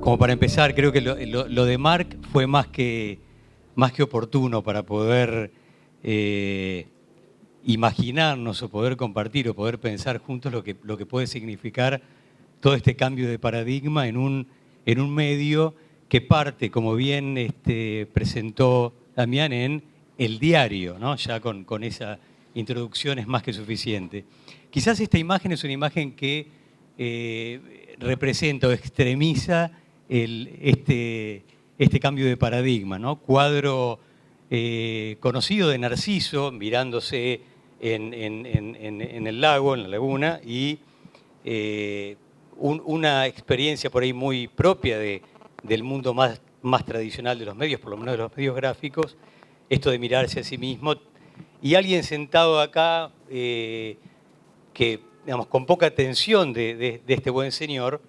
Como para empezar, creo que lo de Marc fue más que oportuno para poder imaginarnos o poder compartir o poder pensar juntos lo que puede significar todo este cambio de paradigma en un medio que parte, como bien presentó Damián, en el diario, ¿no? Ya con esa introducción es más que suficiente. Quizás esta imagen es una imagen que representa o extremiza este cambio de paradigma, ¿no? Cuadro conocido de Narciso, mirándose en el lago, en la laguna, y una experiencia por ahí muy propia del mundo más tradicional de los medios, por lo menos de los medios gráficos, esto de mirarse a sí mismo, y alguien sentado acá que, digamos, con poca atención de este buen señor,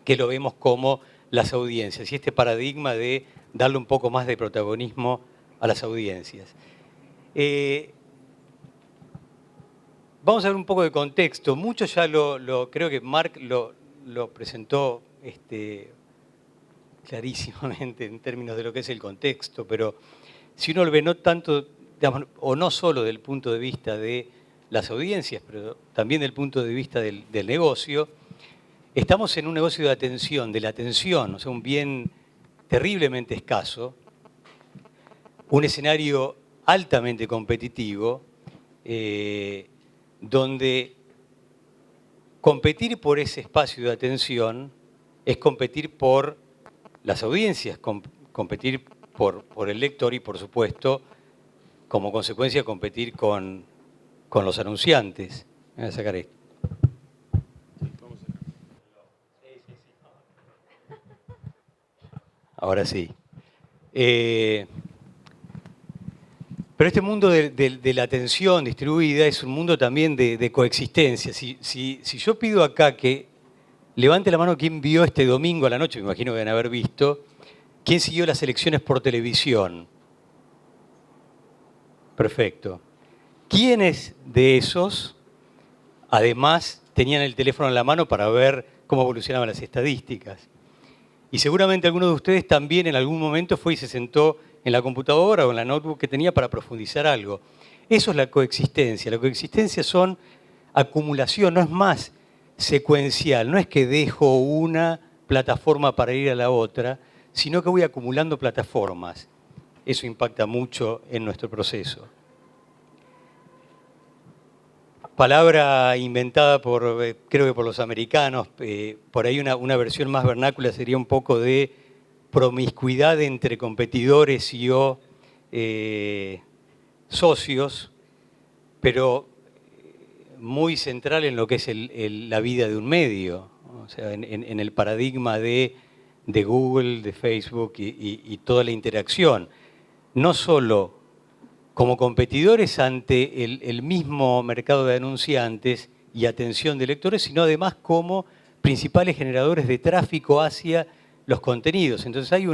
que lo vemos como las audiencias, y este paradigma de darle un poco más de protagonismo a las audiencias. Vamos a ver un poco de contexto. Mucho ya creo que Marc lo presentó clarísimamente en términos de lo que es el contexto, pero si uno lo ve no tanto, digamos, o no solo del punto de vista de las audiencias, pero también del punto de vista del negocio, estamos en un negocio de atención, de la atención, o sea, un bien terriblemente escaso, un escenario altamente competitivo, donde competir por ese espacio de atención es competir por las audiencias, competir por el lector y, por supuesto, como consecuencia, competir con los anunciantes. Voy a sacar esto. Ahora sí. Pero este mundo de la atención distribuida es un mundo también de coexistencia. Si yo pido acá que levante la mano quien vio este domingo a la noche, me imagino que deben haber visto, quién siguió las elecciones por televisión. Perfecto. ¿Quiénes de esos, además, tenían el teléfono en la mano para ver cómo evolucionaban las estadísticas? Y seguramente alguno de ustedes también en algún momento fue y se sentó en la computadora o en la notebook que tenía para profundizar algo. Eso es la coexistencia. La coexistencia son acumulación, no es más secuencial. No es que dejo una plataforma para ir a la otra, sino que voy acumulando plataformas. Eso impacta mucho en nuestro proceso. Palabra inventada creo que por los americanos, por ahí una versión más vernácula sería un poco de promiscuidad entre competidores y o socios, pero muy central en lo que es la vida de un medio, o sea, en el paradigma de Google, de Facebook y toda la interacción. No solo como competidores ante el mismo mercado de anunciantes y atención de lectores, sino además como principales generadores de tráfico hacia los contenidos. Entonces hay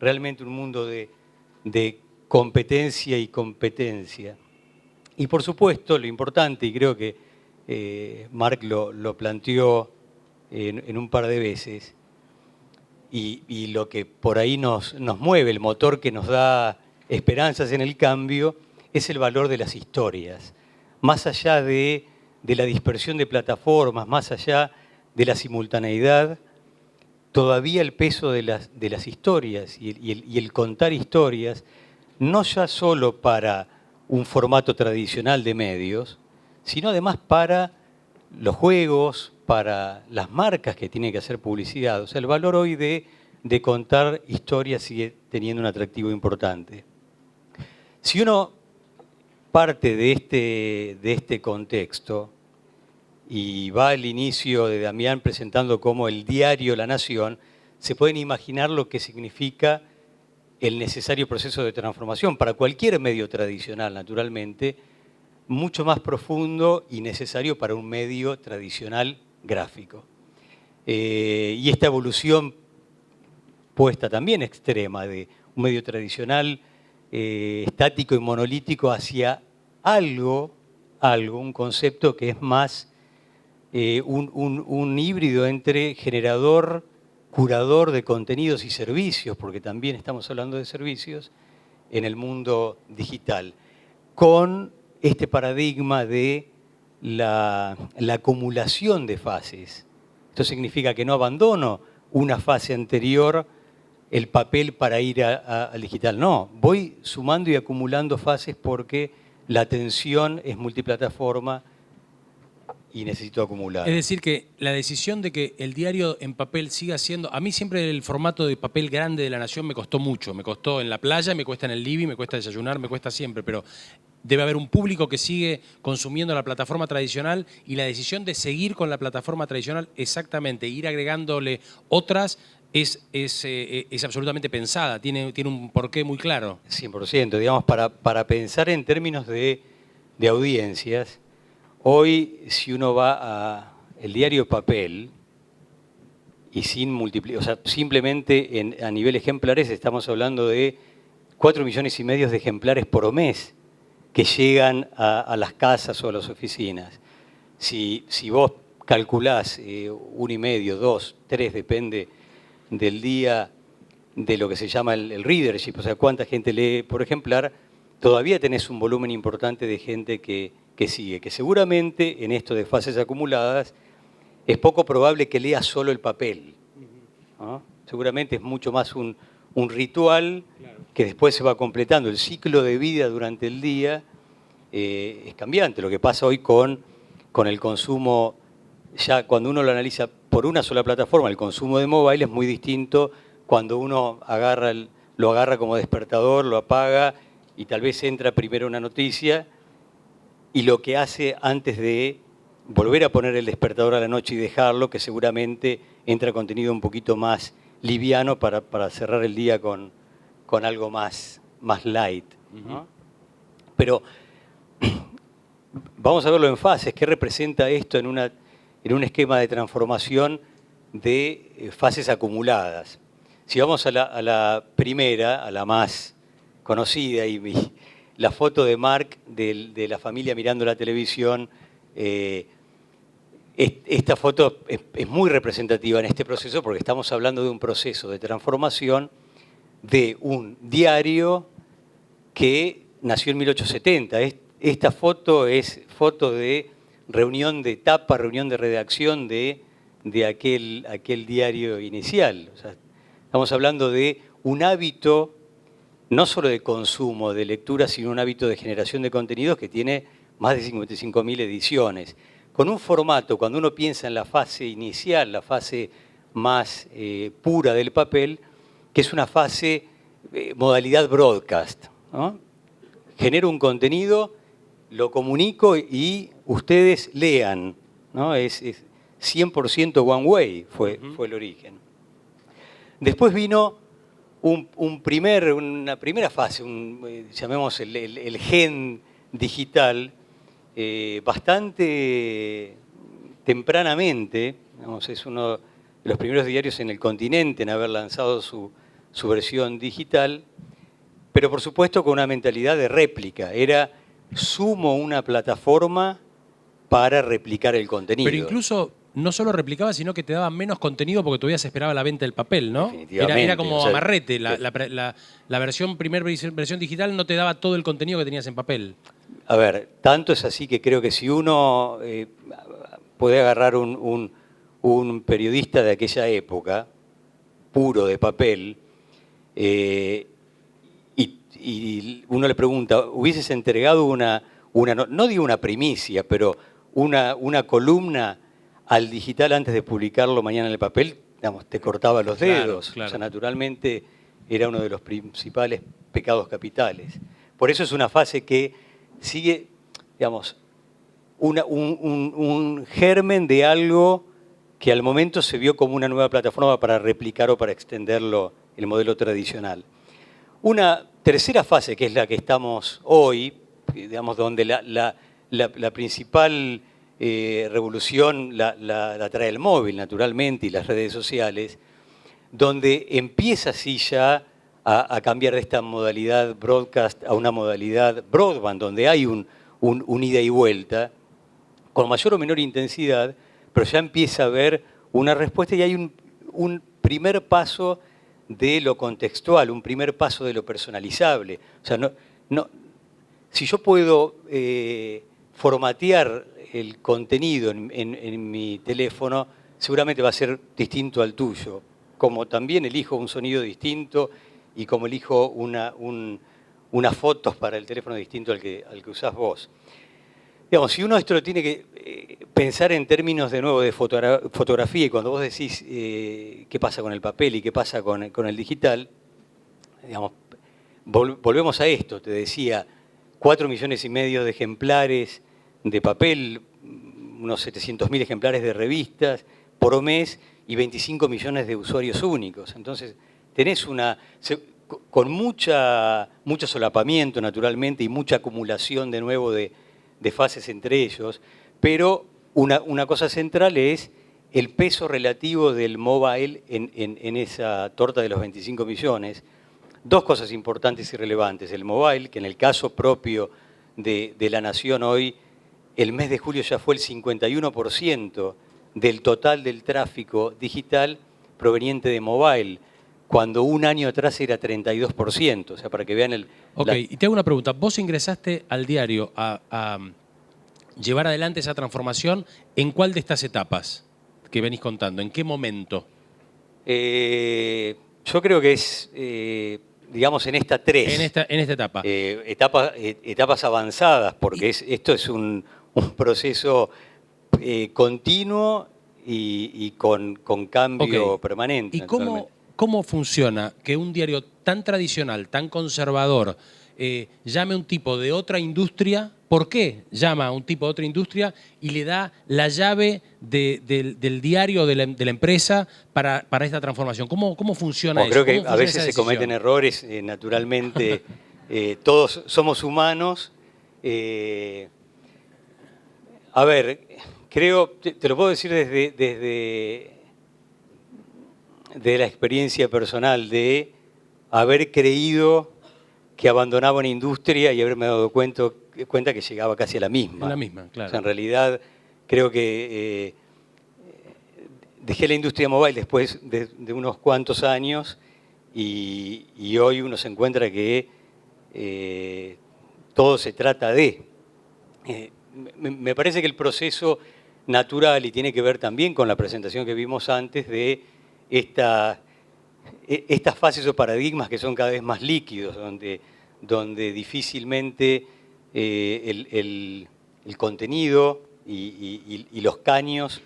realmente un mundo de competencia y competencia. Y por supuesto, lo importante, y creo que Marc lo planteó en un par de veces, y lo que por ahí nos mueve, el motor que nos da esperanzas en el cambio, es el valor de las historias. Más allá de la dispersión de plataformas, más allá de la simultaneidad, todavía el peso de las historias y el contar historias, no ya solo para un formato tradicional de medios, sino además para los juegos, para las marcas que tienen que hacer publicidad. O sea, el valor hoy de contar historias sigue teniendo un atractivo importante. Si uno parte de este contexto y va al inicio de Damián presentando como el diario La Nación, se pueden imaginar lo que significa el necesario proceso de transformación para cualquier medio tradicional, naturalmente, mucho más profundo y necesario para un medio tradicional gráfico. Y esta evolución puesta también extrema de un medio tradicional estático y monolítico hacia algo, un concepto que es más un híbrido entre generador curador de contenidos y servicios, porque también estamos hablando de servicios, en el mundo digital, con este paradigma de la acumulación de fases. Esto significa que no abandono una fase anterior, el papel, para ir al digital. No, voy sumando y acumulando fases porque la atención es multiplataforma y necesito acumular. Es decir, que la decisión de que el diario en papel siga siendo... A mí siempre el formato de papel grande de La Nación me costó mucho. Me costó en la playa, me cuesta en el living, me cuesta desayunar, me cuesta siempre. Pero debe haber un público que sigue consumiendo la plataforma tradicional y la decisión de seguir con la plataforma tradicional exactamente, ir agregándole otras, es absolutamente pensada. Tiene un porqué muy claro. 100%. Digamos, para pensar en términos de audiencias, hoy, si uno va al diario papel y sin multiplicar, o sea, simplemente a nivel ejemplares, estamos hablando de 4,5 millones de ejemplares por mes que llegan a las casas o a las oficinas. Si vos calculás 1,5, 2, 3, depende del día, de lo que se llama el readership, o sea, cuánta gente lee por ejemplar, todavía tenés un volumen importante de gente que sigue, que seguramente en esto de fases acumuladas es poco probable que lea solo el papel, ¿no? Seguramente es mucho más un ritual que después se va completando. El ciclo de vida durante el día es cambiante. Lo que pasa hoy con el consumo, ya cuando uno lo analiza por una sola plataforma, el consumo de mobile es muy distinto cuando uno lo agarra como despertador, lo apaga y tal vez entra primero una noticia y lo que hace antes de volver a poner el despertador a la noche y dejarlo, que seguramente entra contenido un poquito más liviano para cerrar el día con algo más light, ¿no? Pero vamos a verlo en fases. ¿Qué representa esto en un esquema de transformación de fases acumuladas? Si vamos a la primera, a la más conocida, y la foto de Mark de la familia mirando la televisión, esta foto es muy representativa en este proceso porque estamos hablando de un proceso de transformación de un diario que nació en 1870. Esta foto es foto de reunión de tapa, reunión de redacción de aquel diario inicial. O sea, estamos hablando de un hábito no solo de consumo, de lectura, sino un hábito de generación de contenidos que tiene más de 55.000 ediciones. Con un formato, cuando uno piensa en la fase inicial, la fase más pura del papel, que es una fase modalidad broadcast, ¿no? Genero un contenido, lo comunico y ustedes lean, ¿no? Es 100% one way, fue el origen. Después vino una primera fase, llamemos el gen digital, bastante tempranamente, digamos, es uno de los primeros diarios en el continente en haber lanzado su versión digital, pero por supuesto con una mentalidad de réplica. Era sumo una plataforma para replicar el contenido. Pero incluso no solo replicaba, sino que te daba menos contenido porque todavía se esperaba la venta del papel, ¿no? Definitivamente. Era como, o sea, amarrete. La primera versión digital no te daba todo el contenido que tenías en papel. A ver, tanto es así que creo que si uno puede agarrar un periodista de aquella época, puro de papel, y uno le pregunta, ¿hubieses entregado no digo una primicia, pero una columna al digital antes de publicarlo mañana en el papel? Digamos, te cortaba los dedos. Claro. O sea, naturalmente era uno de los principales pecados capitales. Por eso es una fase que sigue, digamos, un germen de algo que al momento se vio como una nueva plataforma para replicar o para extenderlo el modelo tradicional. Una tercera fase, que es la que estamos hoy, digamos, donde la principal revolución la trae el móvil, naturalmente, y las redes sociales, donde empieza así ya a cambiar de esta modalidad broadcast a una modalidad broadband, donde hay un ida y vuelta, con mayor o menor intensidad, pero ya empieza a haber una respuesta y hay un primer paso de lo contextual, un primer paso de lo personalizable. O sea, si yo puedo formatear el contenido en mi teléfono, seguramente va a ser distinto al tuyo. Como también elijo un sonido distinto y como elijo unas fotos para el teléfono distinto al que usás vos. Digamos, si uno esto lo tiene que pensar en términos de nuevo de fotografía, y cuando vos decís qué pasa con el papel y qué pasa con el digital, digamos, volvemos a esto, te decía, 4,5 millones de ejemplares de papel, unos 700.000 ejemplares de revistas por mes y 25 millones de usuarios únicos. Entonces, tenés con mucho solapamiento, naturalmente, y mucha acumulación de nuevo de fases entre ellos, pero una cosa central es el peso relativo del mobile en esa torta de los 25 millones. Dos cosas importantes y relevantes. El mobile, que en el caso propio de La Nación hoy, el mes de julio ya fue el 51% del total del tráfico digital proveniente de mobile, cuando un año atrás era 32%. O sea, para que vean el... Ok, y te hago una pregunta. Vos ingresaste al diario a llevar adelante esa transformación. ¿En cuál de estas etapas que venís contando? ¿En qué momento? Yo creo que es, digamos, en esta 3. En esta etapa. Etapas avanzadas, porque esto es un proceso continuo y con cambio permanente. ¿Y cómo funciona que un diario tan tradicional, tan conservador, llame a un tipo de otra industria? ¿Por qué llama a un tipo de otra industria y le da la llave del diario, de la empresa para esta transformación? ¿Cómo funciona eso? Creo que a veces se cometen errores, naturalmente, todos somos humanos. A ver, creo, te lo puedo decir desde la experiencia personal de haber creído que abandonaba una industria y haberme dado cuenta que llegaba casi a la misma. A la misma, claro. O sea, en realidad, creo que dejé la industria mobile después de unos cuantos años y hoy uno se encuentra que todo se trata de... me parece que el proceso natural, y tiene que ver también con la presentación que vimos antes, de estas fases o paradigmas que son cada vez más líquidos, donde difícilmente el contenido y los caños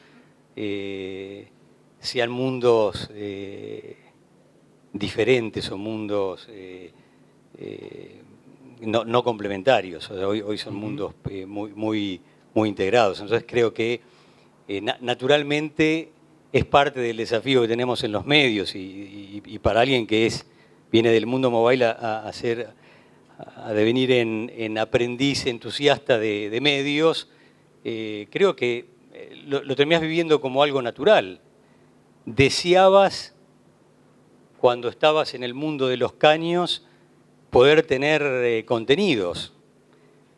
sean mundos diferentes o mundos no complementarios. O sea, hoy son mundos muy integrados. Entonces creo que naturalmente es parte del desafío que tenemos en los medios y para alguien que viene del mundo mobile a devenir en aprendiz entusiasta de medios, creo que lo terminás viviendo como algo natural. Deseabas, cuando estabas en el mundo de los caños, poder tener contenidos.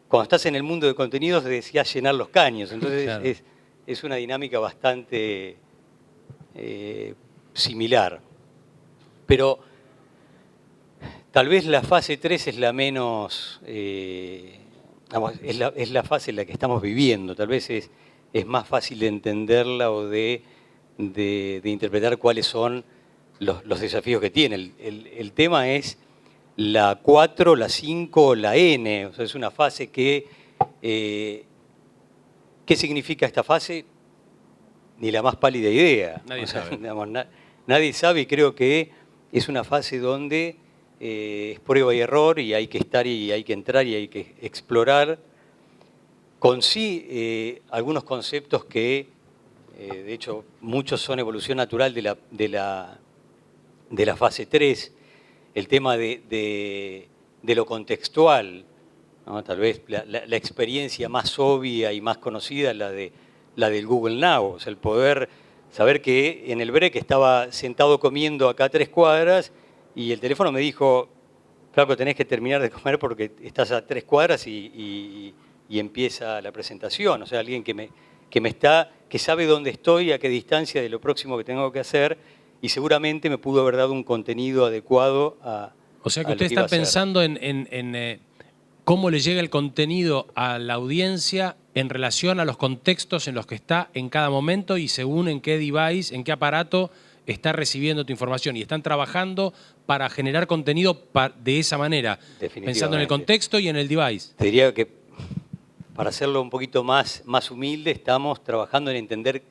Cuando estás en el mundo de contenidos, deseas llenar los caños. Entonces claro, es una dinámica bastante similar. Pero tal vez la fase 3 es la menos... es la fase en la que estamos viviendo. Tal vez es más fácil de entenderla o de interpretar cuáles son los desafíos que tiene. El tema es la 4, la 5, la N. O sea, es una fase que... ¿qué significa esta fase? Ni la más pálida idea. Nadie sabe. Digamos, nadie sabe, y creo que es una fase donde es prueba y error y hay que estar y hay que entrar y hay que explorar con sí algunos conceptos que, de hecho, muchos son evolución natural de la fase 3. El tema de lo contextual, ¿no? Tal vez la experiencia más obvia y más conocida, la del Google Now. O sea, el poder saber que en el break estaba sentado comiendo acá a 3 cuadras y el teléfono me dijo, flaco, tenés que terminar de comer porque estás a 3 cuadras y empieza la presentación. O sea, alguien que sabe dónde estoy, a qué distancia de lo próximo que tengo que hacer y seguramente me pudo haber dado un contenido adecuado a... O sea que a lo usted que iba está a hacer. pensando cómo le llega el contenido a la audiencia en relación a los contextos en los que está en cada momento y según en qué device, en qué aparato está recibiendo tu información. Y están trabajando para generar contenido de esa manera, pensando en el contexto y en el device. Te diría que, para hacerlo un poquito más humilde, estamos trabajando en entender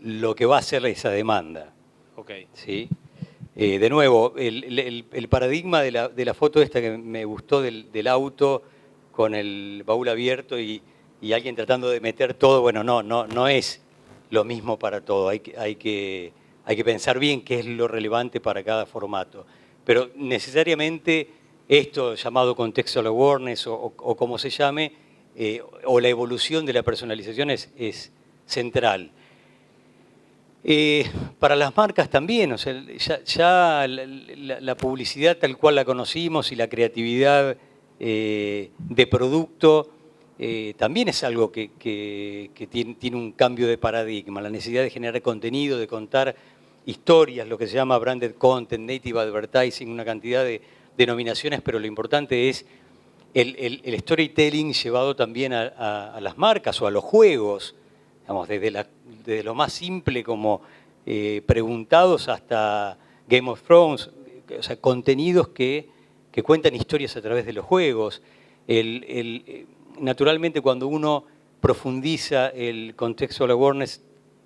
lo que va a ser esa demanda. Okay. ¿Sí? De nuevo, el paradigma de la foto esta que me gustó del auto con el baúl abierto y alguien tratando de meter todo, bueno, no es lo mismo para todo. Hay que pensar bien qué es lo relevante para cada formato. Pero necesariamente esto llamado contextual awareness o como se llame, o la evolución de la personalización es central. Para las marcas también, o sea, ya la publicidad tal cual la conocimos y la creatividad de producto también es algo que tiene un cambio de paradigma, la necesidad de generar contenido, de contar historias, lo que se llama branded content, native advertising, una cantidad de denominaciones, pero lo importante es el storytelling llevado también a las marcas o a los juegos, digamos, desde lo más simple como preguntados hasta Game of Thrones, o sea, contenidos que cuentan historias a través de los juegos. Naturalmente, cuando uno profundiza el contextual awareness,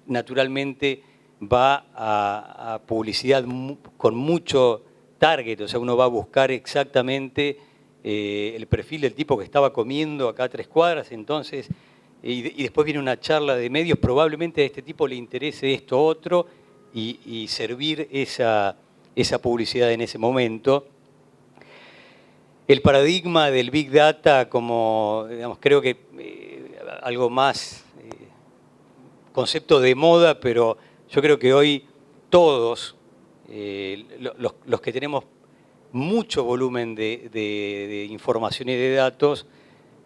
naturalmente va a publicidad con mucho target, o sea, uno va a buscar exactamente el perfil del tipo que estaba comiendo acá a 3 cuadras, entonces... Y después viene una charla de medios, probablemente a este tipo le interese esto otro y servir esa publicidad en ese momento. El paradigma del Big Data como, digamos, creo que algo más concepto de moda, pero yo creo que hoy todos, los que tenemos mucho volumen de información y de datos,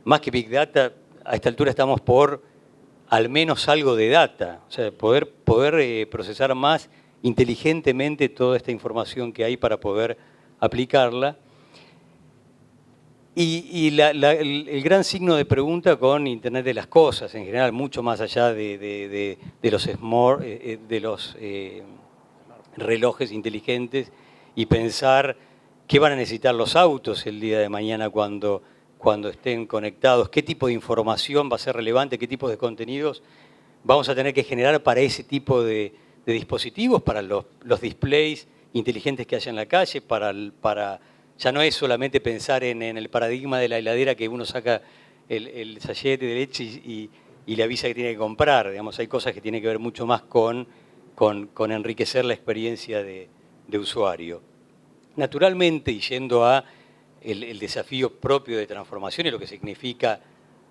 más que Big Data, a esta altura estamos por al menos algo de data, o sea, poder procesar más inteligentemente toda esta información que hay para poder aplicarla. Y el gran signo de pregunta con Internet de las cosas, en general, mucho más allá de los relojes inteligentes y pensar qué van a necesitar los autos el día de mañana cuando estén conectados, qué tipo de información va a ser relevante, qué tipo de contenidos vamos a tener que generar para ese tipo de dispositivos, para los displays inteligentes que haya en la calle, ya no es solamente pensar en el paradigma de la heladera que uno saca el sachet de leche y le avisa que tiene que comprar. Digamos, hay cosas que tienen que ver mucho más con enriquecer la experiencia de usuario. Naturalmente, y yendo a el desafío propio de transformación y lo que significa,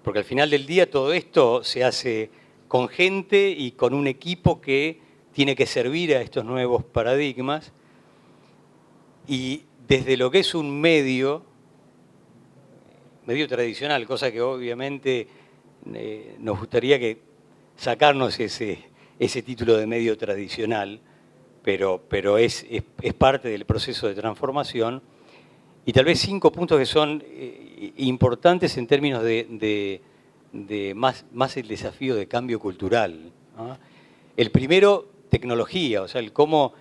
porque al final del día todo esto se hace con gente y con un equipo que tiene que servir a estos nuevos paradigmas, y desde lo que es un medio tradicional, cosa que obviamente nos gustaría que sacarnos ese título de medio tradicional, pero es parte del proceso de transformación. Y tal vez 5 puntos que son importantes en términos de más el desafío de cambio cultural, ¿no? El primero, tecnología, o sea, el cómo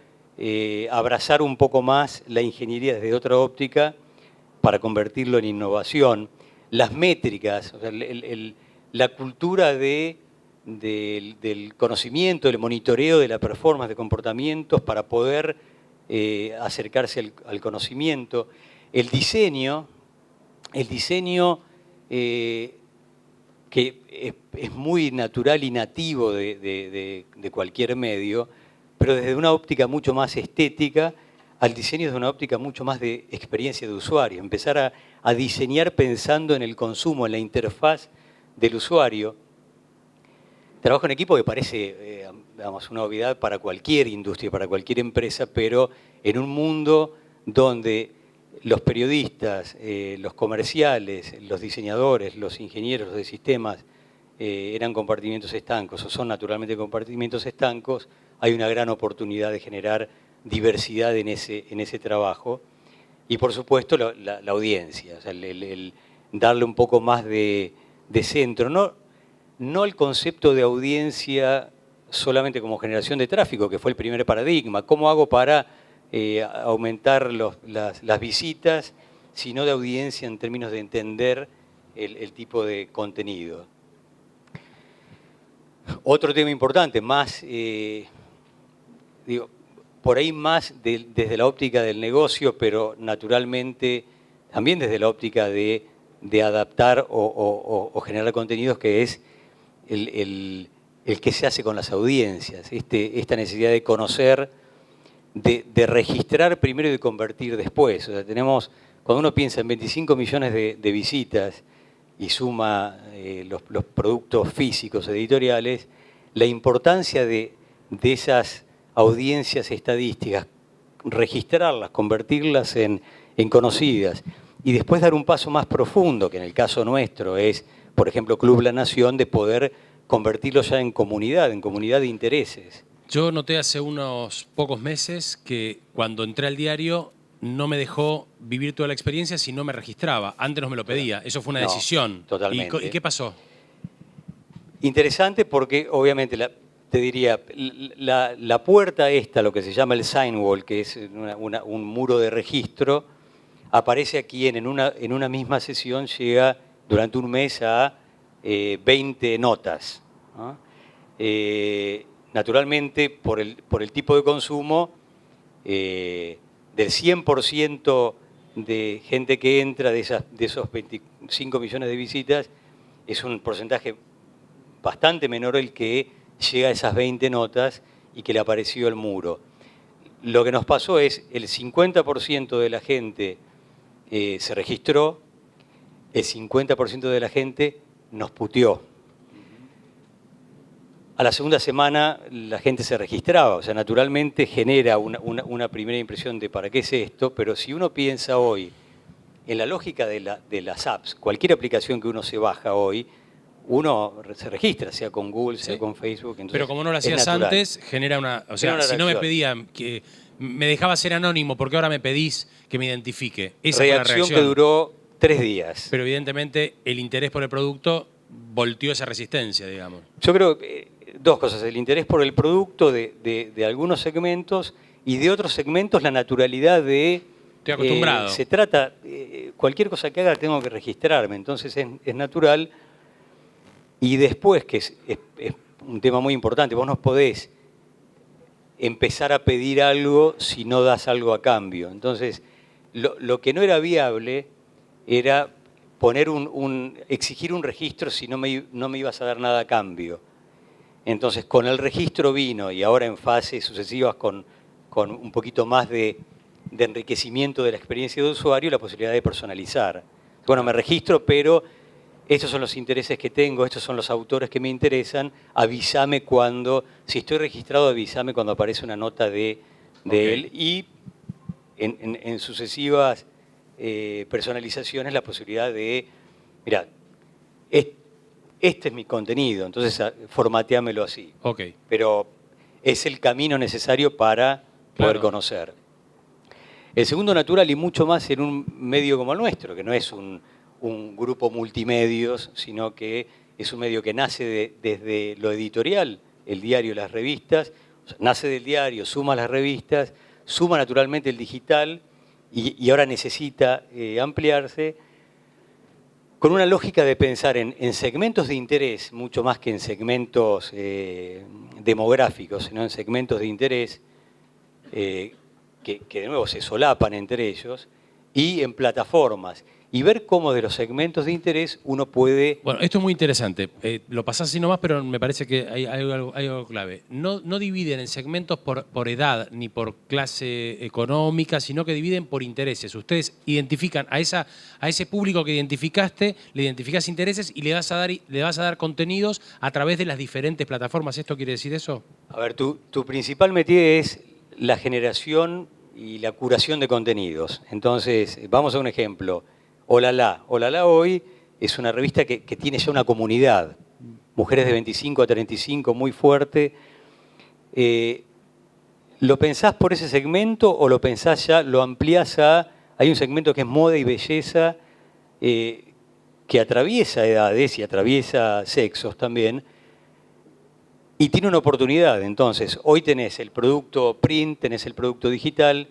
abrazar un poco más la ingeniería desde otra óptica para convertirlo en innovación. Las métricas, o sea, la cultura del conocimiento, del monitoreo de la performance de comportamientos para poder acercarse al conocimiento. El diseño que es muy natural y nativo de cualquier medio, pero desde una óptica mucho más estética, al diseño desde una óptica mucho más de experiencia de usuario. Empezar a diseñar pensando en el consumo, en la interfaz del usuario. Trabajo en equipo que parece digamos, una obviedad para cualquier industria, para cualquier empresa, pero en un mundo donde los periodistas, los comerciales, los diseñadores, los ingenieros de sistemas, eran compartimientos estancos o son naturalmente compartimientos estancos, hay una gran oportunidad de generar diversidad en ese trabajo. Y por supuesto la audiencia, o sea, el darle un poco más de centro. No el concepto de audiencia solamente como generación de tráfico, que fue el primer paradigma. ¿Cómo hago para aumentar las visitas? Sino de audiencia en términos de entender el tipo de contenido. Otro tema importante, más, por ahí más desde la óptica del negocio, pero naturalmente también desde la óptica de adaptar o generar contenidos, que es el que se hace con las audiencias, esta necesidad de conocer, de registrar primero y de convertir después. O sea, cuando uno piensa en 25 millones de visitas y suma los productos físicos editoriales, la importancia de esas audiencias estadísticas, registrarlas, convertirlas en conocidas y después dar un paso más profundo, que en el caso nuestro es, por ejemplo, Club La Nación, de poder convertirlo ya en comunidad de intereses. Yo noté hace unos pocos meses que cuando entré al diario no me dejó vivir toda la experiencia si no me registraba. Antes no me lo pedía. Eso fue una decisión. Totalmente. ¿Y qué pasó? Interesante porque, obviamente, te diría, la puerta esta, lo que se llama el sign wall, que es un muro de registro, aparece aquí en una misma sesión, llega durante un mes a 20 notas, ¿no? Naturalmente, por el tipo de consumo, del 100% de gente que entra, de esos 25 millones de visitas, es un porcentaje bastante menor el que llega a esas 20 notas y que le apareció el muro. Lo que nos pasó es el 50% de la gente se registró, el 50% de la gente nos puteó. A la segunda semana la gente se registraba, o sea, naturalmente genera una primera impresión de ¿para qué es esto? Pero si uno piensa hoy en la lógica de las apps, cualquier aplicación que uno se baja hoy, uno se registra, sea con Google, sea con Facebook. Entonces, pero como no lo hacías antes, genera una... O sea, si no me pedían que me dejaba ser anónimo, ¿por qué ahora me pedís que me identifique? Esa fue la reacción que duró 3 días. Pero evidentemente el interés por el producto volteó esa resistencia, digamos. Yo creo que dos cosas, el interés por el producto de algunos segmentos y de otros segmentos la naturalidad de... Estoy acostumbrado. Se trata, cualquier cosa que haga tengo que registrarme, entonces es natural. Y después, que es un tema muy importante, vos no podés empezar a pedir algo si no das algo a cambio. Entonces, lo que no era viable era exigir un registro si no me ibas a dar nada a cambio. Entonces, con el registro vino, y ahora en fases sucesivas con un poquito más de enriquecimiento de la experiencia de usuario, la posibilidad de personalizar. Bueno, me registro, pero estos son los intereses que tengo, estos son los autores que me interesan, avísame si estoy registrado, avísame cuando aparece una nota de él. Y en sucesivas personalizaciones la posibilidad de, mira, este es mi contenido, entonces formateámelo así. Okay. Pero es el camino necesario para poder conocer. El segundo natural, y mucho más en un medio como el nuestro, que no es un grupo multimedios, sino que es un medio que nace desde lo editorial, el diario, las revistas, o sea, nace del diario, suma las revistas, suma naturalmente el digital y ahora necesita ampliarse con una lógica de pensar en segmentos de interés, mucho más que en segmentos demográficos, sino en segmentos de interés que de nuevo se solapan entre ellos, y en plataformas. Y ver cómo de los segmentos de interés uno puede... Bueno, esto es muy interesante. Lo pasás así nomás, pero me parece que hay algo clave. No dividen en segmentos por edad ni por clase económica, sino que dividen por intereses. Ustedes identifican a ese público que identificaste, le identificás intereses y le vas a dar contenidos a través de las diferentes plataformas. ¿Esto quiere decir eso? A ver, tu principal métier es la generación y la curación de contenidos. Entonces, vamos a un ejemplo. Olala hoy es una revista que tiene ya una comunidad. mujeres de 25 a 35, muy fuerte. ¿Lo pensás por ese segmento o lo pensás ya, lo ampliás a... Hay un segmento que es moda y belleza, que atraviesa edades y atraviesa sexos también, y tiene una oportunidad. Entonces, hoy tenés el producto print, tenés el producto digital,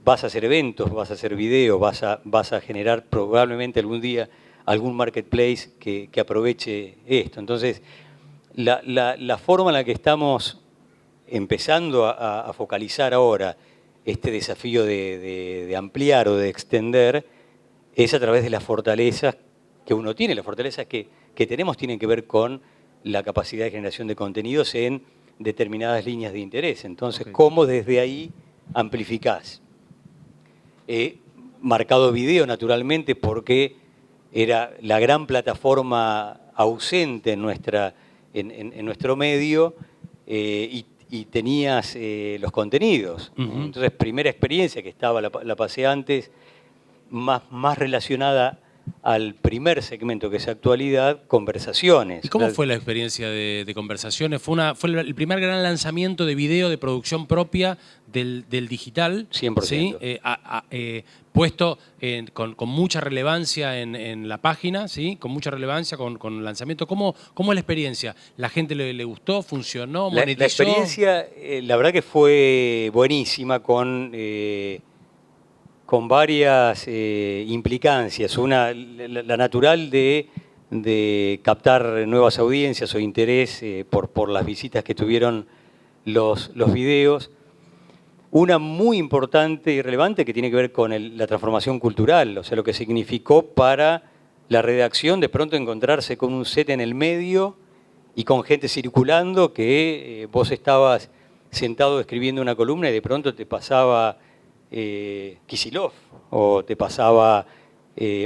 vas a hacer eventos, vas a hacer videos, vas a generar probablemente algún día algún marketplace que aproveche esto. Entonces, la forma en la que estamos empezando a focalizar ahora este desafío de ampliar o de extender es a través de las fortalezas que uno tiene. Las fortalezas que tenemos tienen que ver con la capacidad de generación de contenidos en determinadas líneas de interés. Entonces, ¿cómo desde ahí amplificás? Marcado video, naturalmente, porque era la gran plataforma ausente en nuestro medio, y tenías los contenidos. Entonces, primera experiencia que estaba, la pasé antes, más relacionada al primer segmento que es actualidad, conversaciones. ¿Y cómo fue la experiencia de conversaciones? Fue el primer gran lanzamiento de video de producción propia del digital. 100%. ¿Sí? Puesto con mucha relevancia en la página, ¿sí? Con mucha relevancia, con lanzamiento. ¿Cómo es la experiencia? ¿La gente le gustó? ¿Funcionó? ¿Monetizó? La experiencia, la verdad que fue buenísima con varias implicancias. Una, la natural de captar nuevas audiencias o interés por las visitas que tuvieron los videos. Una muy importante y relevante que tiene que ver con la transformación cultural, o sea, lo que significó para la redacción de pronto encontrarse con un set en el medio y con gente circulando que vos estabas sentado escribiendo una columna y de pronto te pasaba Kicillof, o te pasaba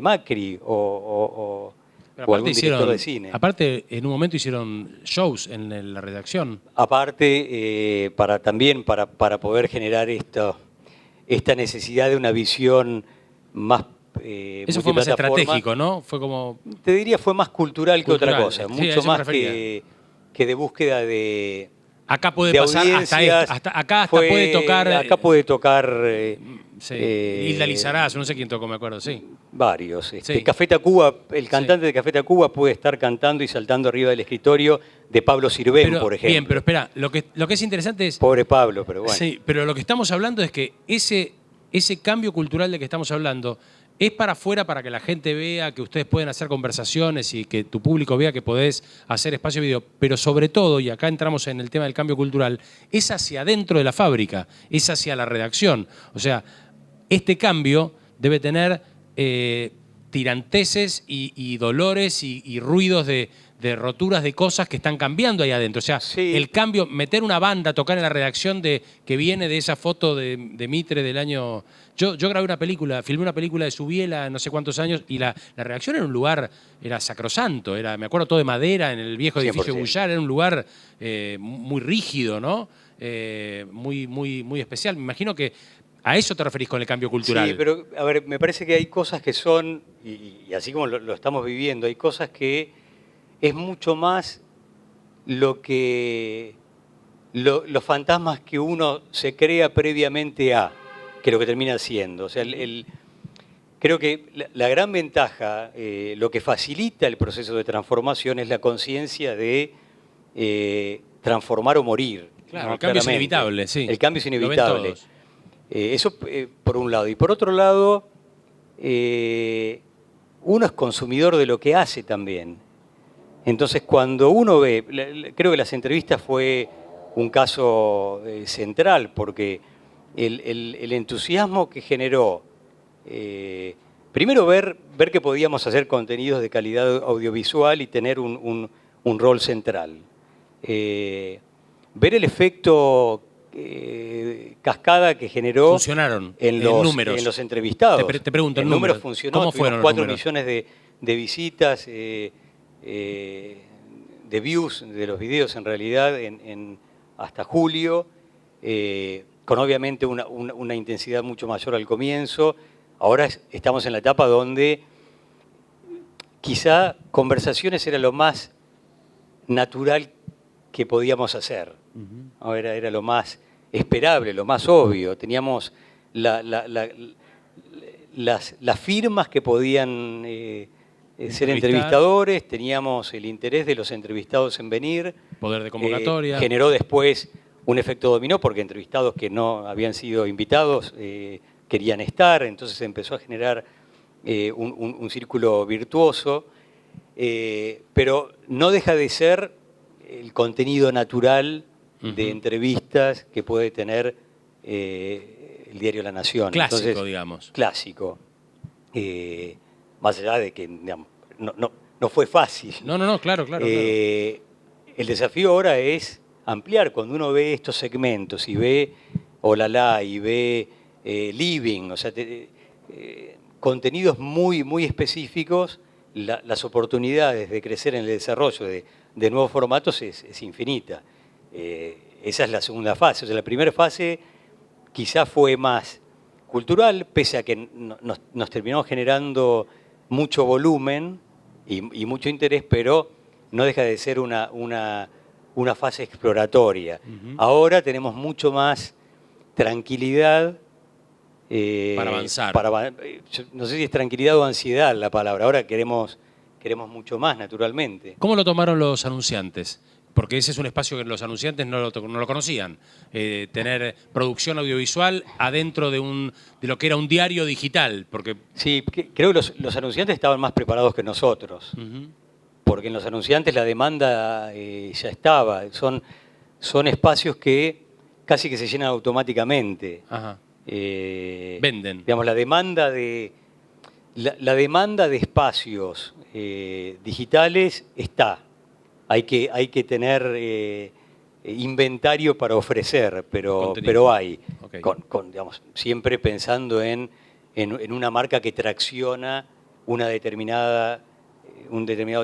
Macri, o algún director de cine. Aparte, en un momento hicieron shows en la redacción. Aparte, también para poder generar esta necesidad de una visión más eso fue más estratégico, ¿no? Fue como... Te diría, fue más cultural que otra cosa, sí, mucho más que de búsqueda de... Acá puede pasar acá puede tocar... Acá puede tocar... sí, Hilda Lizarazo, no sé quién tocó, me acuerdo, sí. Varios. Sí. Café Tacuba, el cantante de Café Tacuba puede estar cantando y saltando arriba del escritorio de Pablo Sirven, por ejemplo. Bien, pero espera, lo que es interesante es... Pobre Pablo, pero bueno. Sí, pero lo que estamos hablando es que ese cambio cultural de que estamos hablando es para afuera, para que la gente vea que ustedes pueden hacer conversaciones y que tu público vea que podés hacer espacio de video, pero sobre todo, y acá entramos en el tema del cambio cultural, es hacia adentro de la fábrica, es hacia la redacción. O sea, este cambio debe tener tiranteses y dolores y ruidos de roturas de cosas que están cambiando ahí adentro. O sea, sí. El cambio, meter una banda, tocar en la redacción que viene de esa foto de Mitre del año... Yo grabé una película, filmé una película de Subiela no sé cuántos años, y la redacción era un lugar, era sacrosanto, me acuerdo todo de madera, en el viejo edificio 100%. Bullar, era un lugar muy rígido, ¿no? Muy especial. Me imagino que a eso te referís con el cambio cultural. Sí, pero a ver, me parece que hay cosas que son, y así como lo estamos viviendo, hay cosas que es mucho más los fantasmas que uno se crea previamente a, que lo que termina siendo. O sea, creo que la gran ventaja, lo que facilita el proceso de transformación es la conciencia de transformar o morir. Claro, ¿no? El cambio es inevitable, sí. El cambio es inevitable. Eso por un lado. Y por otro lado, uno es consumidor de lo que hace también. Entonces, cuando uno ve, creo que las entrevistas fue un caso central, porque el entusiasmo que generó, primero ver que podíamos hacer contenidos de calidad audiovisual y tener un rol central. Ver el efecto cascada que generó. Funcionaron en los entrevistados. Te pregunto, el número funcionó. ¿Cómo fueron 4 millones de visitas, de views de los videos en realidad hasta julio, con obviamente una intensidad mucho mayor al comienzo. Ahora estamos en la etapa donde quizá conversaciones era lo más natural que podíamos hacer. ¿No? Era lo más esperable, lo más obvio. Teníamos las firmas que podían ser entrevistadores, teníamos el interés de los entrevistados en venir. Poder de convocatoria. Generó después un efecto dominó porque entrevistados que no habían sido invitados querían estar, entonces empezó a generar un círculo virtuoso, pero no deja de ser el contenido natural de entrevistas que puede tener el diario La Nación. Clásico, entonces, digamos. Clásico. Más allá de que digamos, no fue fácil. No, claro. El desafío ahora es ampliar. Cuando uno ve estos segmentos y ve Olala y ve Living, o sea, contenidos muy, muy específicos, las oportunidades de crecer en el desarrollo de nuevos formatos es infinita. Esa es la segunda fase. O sea, la primera fase quizás fue más cultural, pese a que nos terminó generando mucho volumen y mucho interés, pero no deja de ser una fase exploratoria. Ahora tenemos mucho más tranquilidad. Para avanzar. No sé si es tranquilidad o ansiedad la palabra. Ahora queremos mucho más, naturalmente. ¿Cómo lo tomaron los anunciantes? Porque ese es un espacio que los anunciantes no lo conocían. Tener producción audiovisual adentro de lo que era un diario digital. Porque... Sí, creo que los anunciantes estaban más preparados que nosotros. Porque en los anunciantes la demanda ya estaba. Son espacios que casi que se llenan automáticamente. Ajá. Venden. Digamos, la demanda de espacios digitales está. Hay que tener inventario para ofrecer, pero hay. Okay. Digamos, siempre pensando en una marca que tracciona un determinado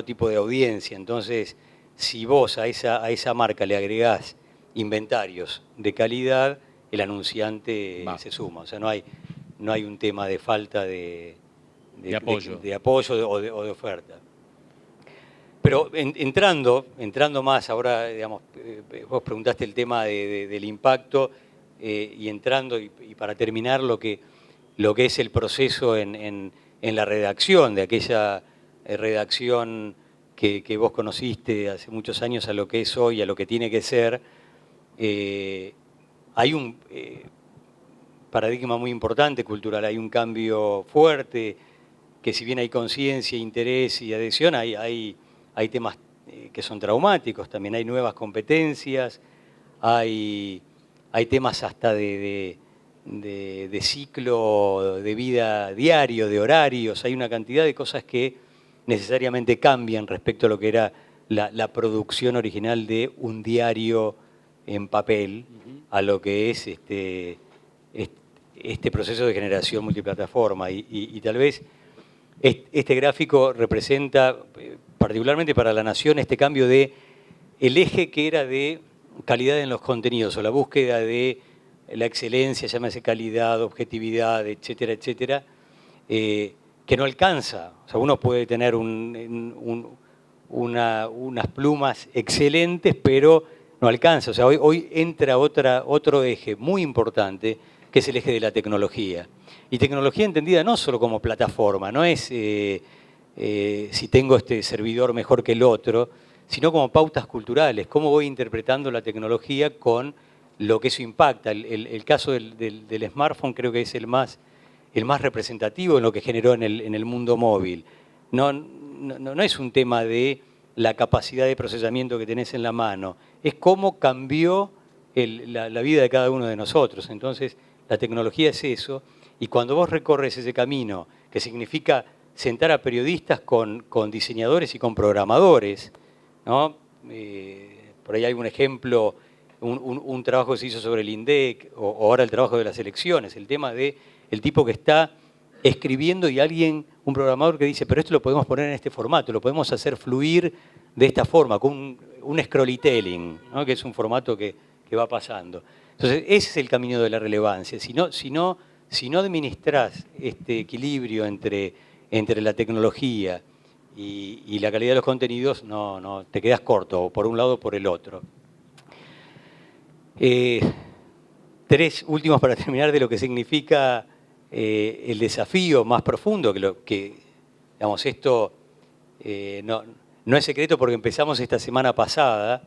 tipo de audiencia. Entonces, si vos a esa marca le agregás inventarios de calidad, el anunciante se suma. O sea, no hay un tema de falta de apoyo o de oferta. Pero entrando más, ahora, digamos, vos preguntaste el tema del impacto y entrando, y para terminar, lo que es el proceso en la redacción, de aquella redacción que vos conociste hace muchos años a lo que es hoy, a lo que tiene que ser, hay un paradigma muy importante cultural, hay un cambio fuerte, que si bien hay conciencia, interés y adhesión, hay temas que son traumáticos, también hay nuevas competencias, hay temas hasta de ciclo de vida diario, de horarios, hay una cantidad de cosas que necesariamente cambian respecto a lo que era la producción original de un diario en papel, a lo que es este proceso de generación multiplataforma. Y tal vez este gráfico representa, particularmente para La Nación, este cambio de el eje que era de calidad en los contenidos, o la búsqueda de la excelencia, llámese calidad, objetividad, etcétera, etcétera, que no alcanza. O sea, uno puede tener unas plumas excelentes, pero no alcanza. O sea, hoy entra otro eje muy importante, que es el eje de la tecnología. Y tecnología entendida no solo como plataforma, no es si tengo este servidor mejor que el otro, sino como pautas culturales, cómo voy interpretando la tecnología con lo que eso impacta. El caso del smartphone creo que es el más representativo en lo que generó en el mundo móvil. No es un tema de la capacidad de procesamiento que tenés en la mano, es cómo cambió la vida de cada uno de nosotros. Entonces, la tecnología es eso, y cuando vos recorres ese camino, que significa sentar a periodistas con diseñadores y con programadores, ¿no? Por ahí hay un ejemplo, un trabajo que se hizo sobre el INDEC, o ahora el trabajo de las elecciones, el tema de el tipo que está escribiendo y un programador que dice, pero esto lo podemos poner en este formato, lo podemos hacer fluir de esta forma, con un scrolltelling, ¿no? Que es un formato que va pasando. Entonces, ese es el camino de la relevancia. Si no administrás este equilibrio entre la tecnología y la calidad de los contenidos no te quedas corto, o por un lado o por el otro. Tres últimos para terminar de lo que significa el desafío más profundo, digamos, esto no es secreto porque empezamos esta semana pasada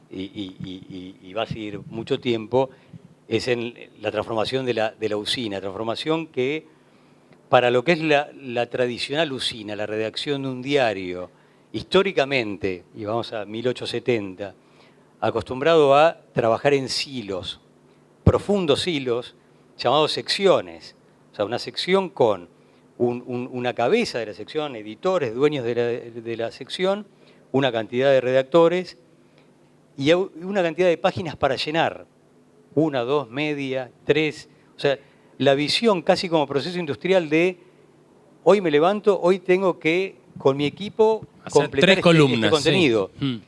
y va a seguir mucho tiempo, es en la transformación de la usina, transformación que para lo que es la tradicional usina, la redacción de un diario, históricamente, y vamos a 1870, acostumbrado a trabajar en silos, profundos hilos llamados secciones. O sea, una sección con una cabeza de la sección, editores, dueños de la sección, una cantidad de redactores y una cantidad de páginas para llenar. 1, 2, media, 3. O sea, la visión casi como proceso industrial de hoy me levanto, hoy tengo que, con mi equipo, hacer completar 3 columnas, este contenido. Sí.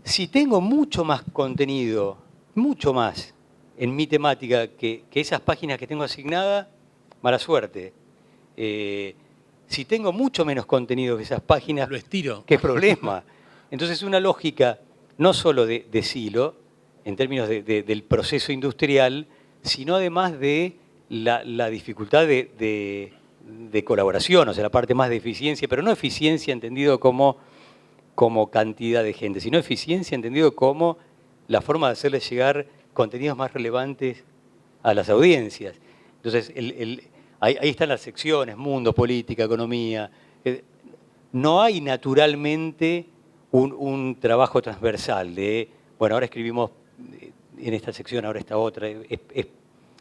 Si tengo mucho más contenido, mucho más, en mi temática que esas páginas que tengo asignadas, mala suerte. Si tengo mucho menos contenido que esas páginas, lo estiro. ¿qué problema? Entonces una lógica no solo de silo, en términos del proceso industrial, sino además de la dificultad de colaboración, o sea, la parte más de eficiencia, pero no eficiencia entendido como cantidad de gente, sino eficiencia entendido como la forma de hacerles llegar contenidos más relevantes a las audiencias. Entonces, ahí están las secciones, mundo, política, economía. No hay naturalmente un trabajo transversal de, bueno, ahora escribimos en esta sección, ahora esta otra.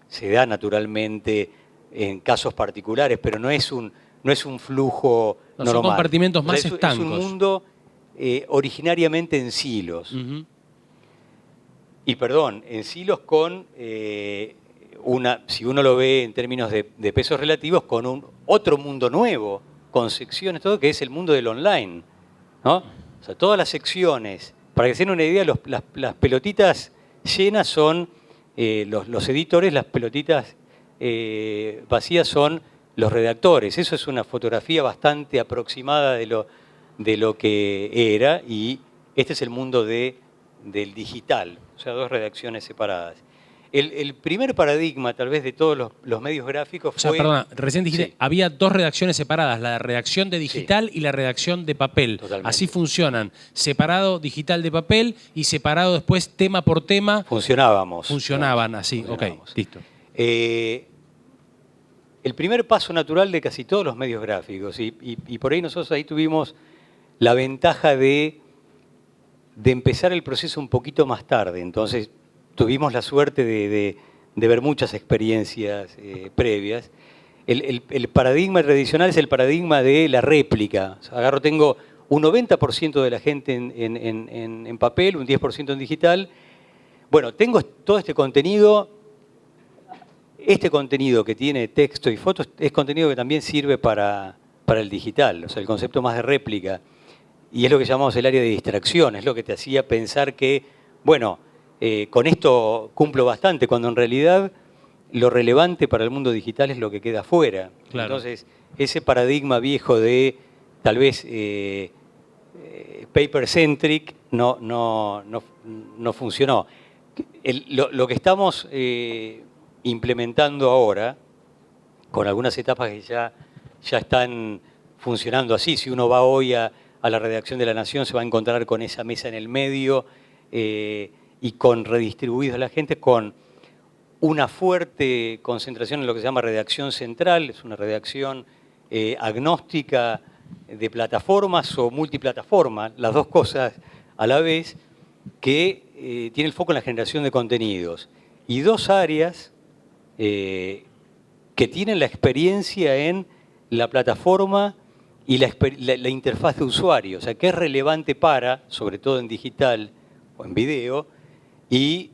Se da naturalmente en casos particulares, pero no es un flujo normal. Son compartimentos más estancos. Es un mundo originariamente en silos. Uh-huh. Y perdón, en silos con si uno lo ve en términos de pesos relativos, con otro mundo nuevo, con secciones, todo, que es el mundo del online, ¿no? O sea, todas las secciones, para que se den una idea, las pelotitas llenas son los editores, las pelotitas vacías son los redactores. Eso es una fotografía bastante aproximada de lo que era, y este es el mundo del digital, o sea, 2 redacciones separadas. El primer paradigma, tal vez, de todos los medios gráficos fue... O sea, perdona, recién dijiste, sí, había 2 redacciones separadas, la redacción de digital y la redacción de papel. Totalmente. Así funcionan, separado digital de papel y separado después tema por tema. Funcionaban así, ok, listo. El primer paso natural de casi todos los medios gráficos, y por ahí nosotros ahí tuvimos la ventaja de empezar el proceso un poquito más tarde, entonces tuvimos la suerte de ver muchas experiencias previas. El paradigma tradicional es el paradigma de la réplica. O sea, tengo un 90% de la gente en papel, un 10% en digital. Bueno, tengo todo este contenido que tiene texto y fotos es contenido que también sirve para el digital, o sea, el concepto más de réplica. Y es lo que llamamos el área de distracción, es lo que te hacía pensar que, bueno, con esto cumplo bastante, cuando en realidad lo relevante para el mundo digital es lo que queda afuera. Claro. Entonces, ese paradigma viejo de, tal vez, paper-centric no funcionó. Lo que estamos implementando ahora, con algunas etapas que ya están funcionando así, si uno va hoy a la redacción de La Nación se va a encontrar con esa mesa en el medio, y con redistribuidos a la gente, con una fuerte concentración en lo que se llama redacción central, es una redacción agnóstica de plataformas o multiplataforma, las dos cosas a la vez, que tiene el foco en la generación de contenidos. Y 2 áreas que tienen la experiencia en la plataforma y la interfaz de usuario, o sea, que es relevante para, sobre todo en digital o en video, y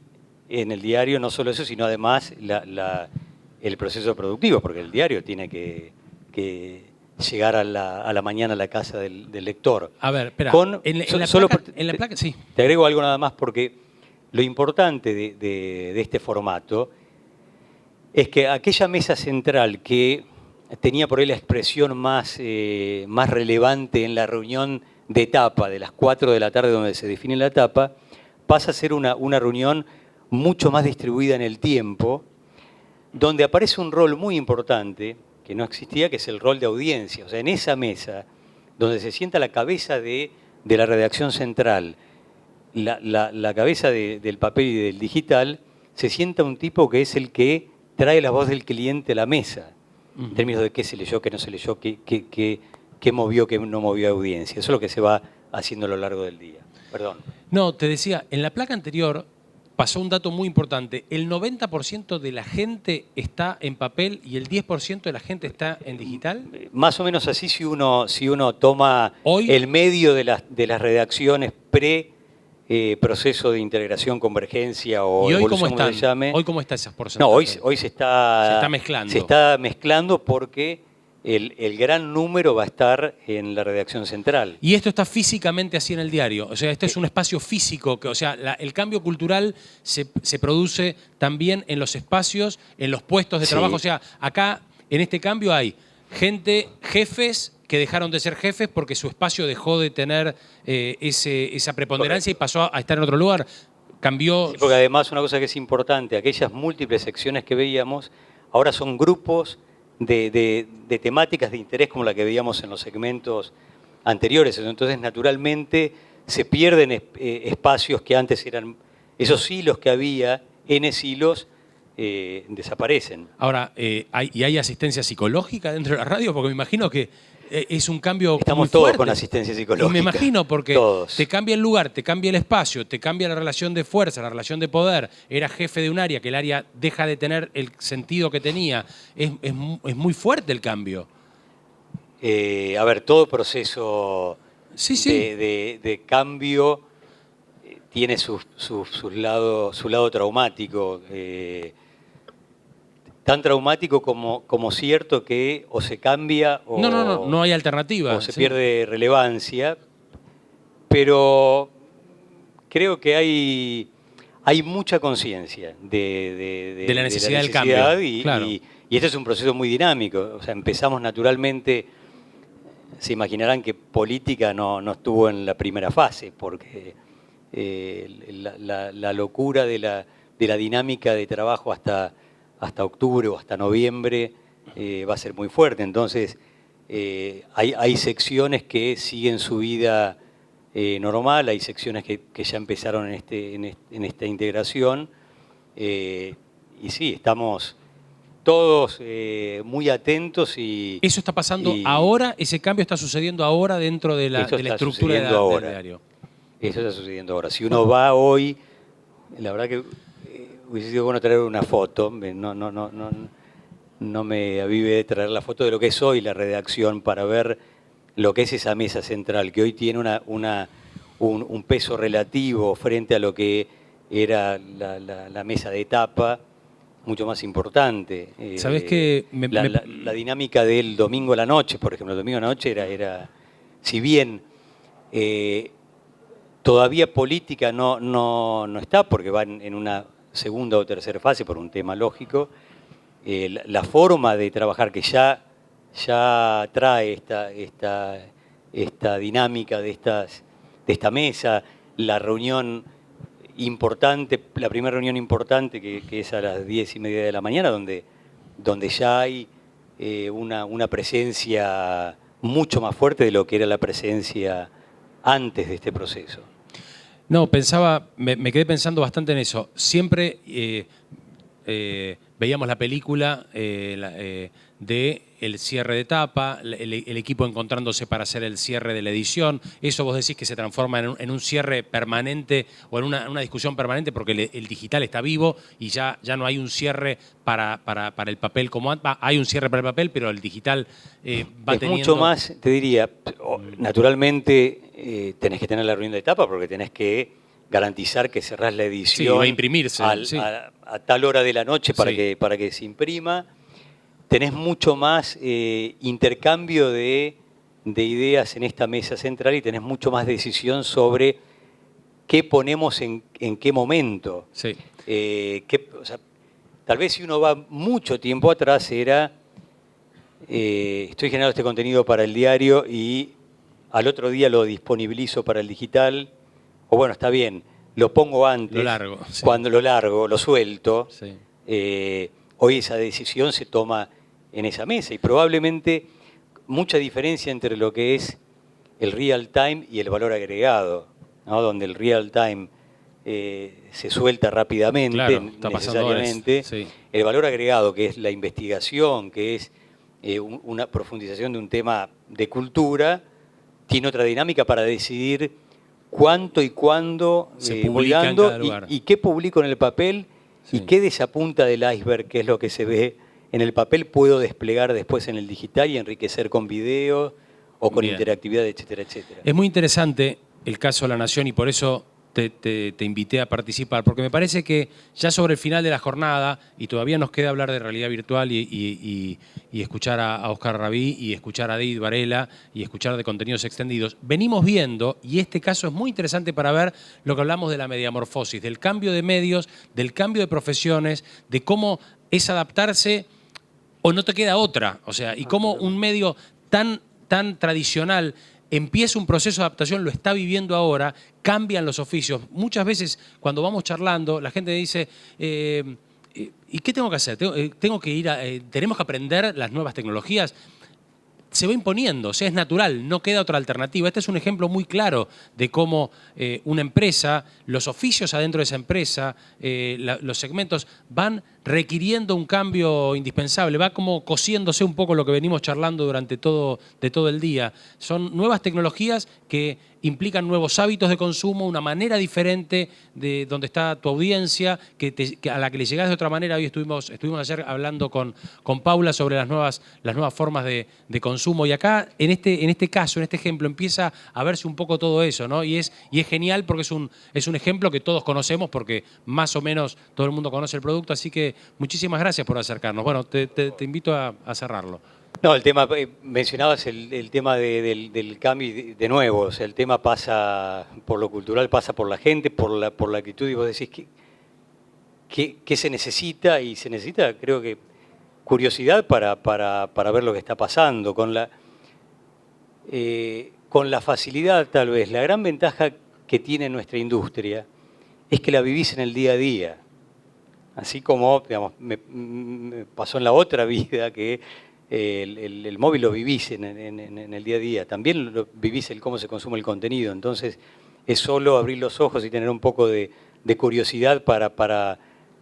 en el diario no solo eso, sino además el proceso productivo, porque el diario tiene que llegar a la mañana a la casa del lector. A ver, espera, en la placa, sí. Te agrego algo nada más, porque lo importante de este formato es que aquella mesa central que tenía por ahí la expresión más relevante en la reunión de etapa, de las 4 de la tarde donde se define la etapa, pasa a ser una reunión mucho más distribuida en el tiempo, donde aparece un rol muy importante, que no existía, que es el rol de audiencia. O sea, en esa mesa, donde se sienta la cabeza de la redacción central, la cabeza del papel y del digital, se sienta un tipo que es el que trae la voz del cliente a la mesa, en términos de qué se leyó, qué no se leyó, qué movió, qué no movió audiencia. Eso es lo que se va haciendo a lo largo del día. Perdón. No, te decía, en la placa anterior pasó un dato muy importante. El 90% de la gente está en papel y el 10% de la gente está en digital. Más o menos así si uno toma Hoy, el medio de las redacciones proceso de integración, convergencia o ¿y hoy cómo evolución, como están? se llame. ¿Hoy cómo están esas No, porcentajes? hoy se está mezclando. Se está mezclando porque el gran número va a estar en la redacción central. Y esto está físicamente así en el diario. O sea, este es un espacio físico. O sea, el cambio cultural se produce también en los espacios, en los puestos de Sí. trabajo. O sea, acá, en este cambio hay jefes que dejaron de ser jefes porque su espacio dejó de tener esa preponderancia. Correcto. Y pasó a estar en otro lugar. Cambió. Sí, porque además una cosa que es importante, aquellas múltiples secciones que veíamos, ahora son grupos de temáticas de interés como la que veíamos en los segmentos anteriores. Entonces, naturalmente, se pierden espacios que antes eran, esos hilos que había, hilos, desaparecen. Ahora, ¿hay asistencia psicológica dentro de la radio? Porque me imagino que es un cambio Estamos muy todos fuerte. con asistencia psicológica. Y me imagino, porque todos. te cambia el lugar, te cambia el espacio, te cambia la relación de fuerza, la relación de poder. Era jefe de un área, que el área deja de tener el sentido que tenía. Es muy fuerte el cambio. A ver, todo proceso Sí, sí. de cambio tiene su lado traumático. Tan traumático como cierto que o se cambia o no hay alternativa. O se pierde relevancia, pero creo que hay mucha conciencia de la necesidad del cambio. Claro. Y este es un proceso muy dinámico. O sea, empezamos naturalmente, se imaginarán que política no estuvo en la primera fase, porque la locura de la dinámica de trabajo hasta octubre o hasta noviembre va a ser muy fuerte. Entonces, hay secciones que siguen su vida normal, hay secciones que ya empezaron en esta integración. Y sí, estamos todos muy atentos. ¿Eso está pasando ahora? ¿Ese cambio está sucediendo ahora dentro de la estructura del diario? Eso está sucediendo ahora. Si uno va hoy, la verdad que hubiese sido bueno traer una foto, no me avive de traer la foto de lo que es hoy la redacción para ver lo que es esa mesa central, que hoy tiene un peso relativo frente a lo que era la mesa de etapa, mucho más importante. ¿Sabés qué? La dinámica del domingo a la noche, por ejemplo, el domingo a la noche era si bien todavía política no está, porque va en una segunda o tercera fase por un tema lógico, la forma de trabajar que ya trae esta dinámica de esta mesa, la reunión importante, la primera reunión importante que es a las 10:30 de la mañana, donde ya hay una presencia mucho más fuerte de lo que era la presencia antes de este proceso. No, me quedé pensando bastante en eso. Siempre veíamos la película de el cierre de etapa, el equipo encontrándose para hacer el cierre de la edición. Eso vos decís que se transforma en un cierre permanente o en una discusión permanente porque el digital está vivo y ya no hay un cierre para el papel como antes. Hay un cierre para el papel, pero el digital va teniendo... Mucho más, te diría, naturalmente tenés que tener la reunión de etapa porque tenés que garantizar que cerrás la edición. Sí, va a imprimirse. A tal hora de la noche para que se imprima. Tenés mucho más intercambio de ideas en esta mesa central y tenés mucho más decisión sobre qué ponemos en qué momento. Sí. O sea, tal vez si uno va mucho tiempo atrás era estoy generando este contenido para el diario y al otro día lo disponibilizo para el digital, o bueno, está bien, lo pongo antes, Lo largo, sí. cuando lo largo, lo suelto. Sí. Hoy esa decisión se toma en esa mesa y probablemente mucha diferencia entre lo que es el real time y el valor agregado, ¿no? Donde el real time se suelta rápidamente, Claro, está pasando necesariamente. sí. El valor agregado, que es la investigación, que es una profundización de un tema de cultura, tiene otra dinámica para decidir cuánto y cuándo Se voy publica en dando cada lugar. y qué publico en el papel y Sí. qué de esa punta del iceberg, que es lo que se ve en el papel, puedo desplegar después en el digital y enriquecer con video o con Bien. interactividad, etcétera, etcétera. Es muy interesante el caso de La Nación y por eso te invité a participar, porque me parece que ya sobre el final de la jornada, y todavía nos queda hablar de realidad virtual y escuchar a Oscar Rabí y escuchar a David Varela y escuchar de contenidos extendidos, venimos viendo, y este caso es muy interesante para ver lo que hablamos de la mediamorfosis, del cambio de medios, del cambio de profesiones, de cómo es adaptarse o no te queda otra, o sea, y cómo un medio tan tradicional empieza un proceso de adaptación, lo está viviendo ahora, cambian los oficios. Muchas veces cuando vamos charlando, la gente dice, ¿y qué tengo que hacer? Tengo que ir tenemos que aprender las nuevas tecnologías. Se va imponiendo, o sea, es natural, no queda otra alternativa. Este es un ejemplo muy claro de cómo una empresa, los oficios adentro de esa empresa, los segmentos van requiriendo un cambio indispensable, va como cosiéndose un poco lo que venimos charlando durante todo el día. Son nuevas tecnologías que implican nuevos hábitos de consumo, una manera diferente de donde está tu audiencia, a la que le llegás de otra manera. Hoy estuvimos ayer hablando con Paula sobre las nuevas formas de consumo y acá, en este caso, en este ejemplo, empieza a verse un poco todo eso, ¿no? Y es genial porque es un ejemplo que todos conocemos porque más o menos todo el mundo conoce el producto, así que muchísimas gracias por acercarnos. Bueno, te invito a cerrarlo. No, el tema, mencionabas el tema del cambio y de nuevo, o sea, el tema pasa por lo cultural, pasa por la gente, por la actitud, y vos decís, ¿qué se necesita? Y se necesita, creo que, curiosidad para ver lo que está pasando, con la facilidad tal vez. La gran ventaja que tiene nuestra industria es que la vivís en el día a día. Así como, digamos, me pasó en la otra vida que el móvil lo vivís en el día a día. También lo vivís el cómo se consume el contenido. Entonces, es solo abrir los ojos y tener un poco de curiosidad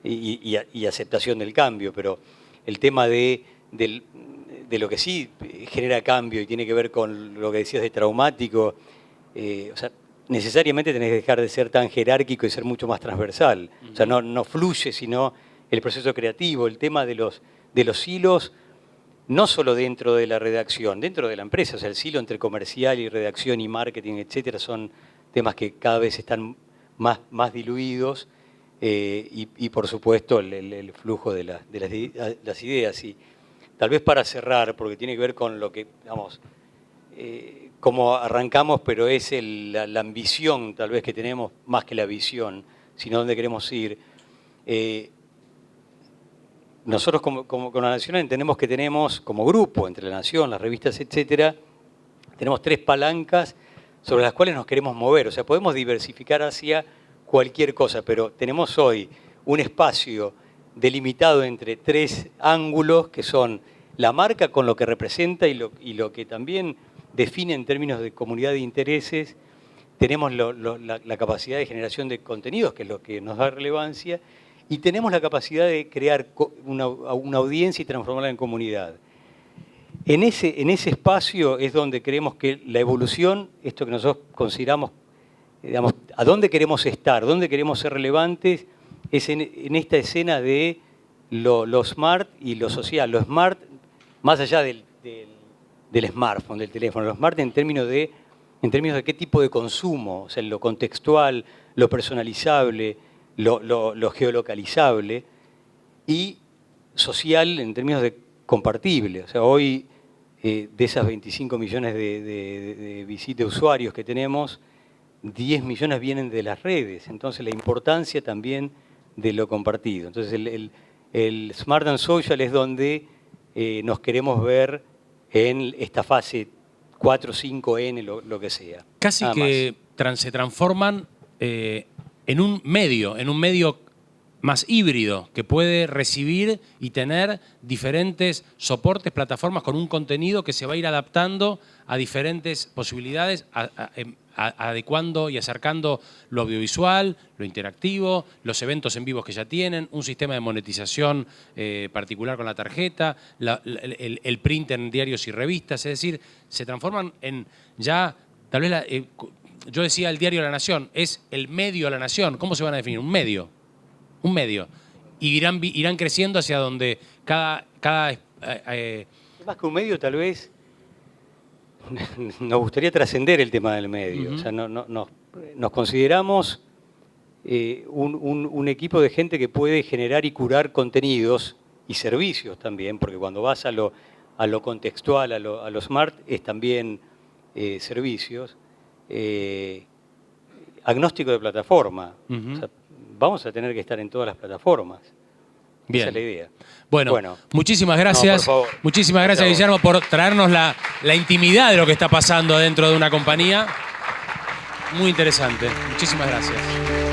y aceptación del cambio. Pero el tema de lo que sí genera cambio y tiene que ver con lo que decías de traumático, o sea, necesariamente tenés que dejar de ser tan jerárquico y ser mucho más transversal. O sea, no fluye, sino el proceso creativo, el tema de los hilos, no solo dentro de la redacción, dentro de la empresa. O sea, el silo entre comercial y redacción y marketing, etcétera, son temas que cada vez están más diluidos y por supuesto, el flujo de las ideas. Y tal vez para cerrar, porque tiene que ver con lo que, digamos, cómo arrancamos, pero es la ambición tal vez que tenemos, más que la visión, sino dónde queremos ir. Nosotros con La Nación entendemos que tenemos, como grupo, entre La Nación, las revistas, etcétera, tenemos 3 palancas sobre las cuales nos queremos mover. O sea, podemos diversificar hacia cualquier cosa, pero tenemos hoy un espacio delimitado entre 3 ángulos, que son la marca con lo que representa y lo que también define en términos de comunidad de intereses. Tenemos la capacidad de generación de contenidos, que es lo que nos da relevancia, y tenemos la capacidad de crear una audiencia y transformarla en comunidad. En ese espacio es donde creemos que la evolución, esto que nosotros consideramos, digamos, a dónde queremos estar, dónde queremos ser relevantes, es en esta escena de lo smart y lo social. Lo smart, más allá del smartphone, del teléfono, lo smart en términos de qué tipo de consumo, o sea, lo contextual, lo personalizable, lo geolocalizable, y social en términos de compartible. O sea, hoy de esas 25 millones de visitas de usuarios que tenemos, 10 millones vienen de las redes. Entonces la importancia también de lo compartido. Entonces el Smart and Social es donde nos queremos ver en esta fase 4, 5N, lo que sea. Casi Nada que se transforman en un medio más híbrido, que puede recibir y tener diferentes soportes, plataformas con un contenido que se va a ir adaptando a diferentes posibilidades, adecuando y acercando lo audiovisual, lo interactivo, los eventos en vivos que ya tienen, un sistema de monetización particular con la tarjeta, el print en diarios y revistas, es decir, se transforman en ya, tal vez, yo decía el diario La Nación, es el medio a La Nación. ¿Cómo se van a definir? Un medio. Un medio. Y irán creciendo hacia donde cada Más que un medio, tal vez nos gustaría trascender el tema del medio. O sea, nos consideramos un equipo de gente que puede generar y curar contenidos y servicios también, porque cuando vas a lo contextual, a lo smart, es también servicios. Agnóstico de plataforma. O sea, vamos a tener que estar en todas las plataformas. Bien. Esa es la idea. Bueno, muchísimas gracias. No, por favor. Muchísimas gracias, Guillermo, por traernos la intimidad de lo que está pasando dentro de una compañía. Muy interesante. Muchísimas gracias.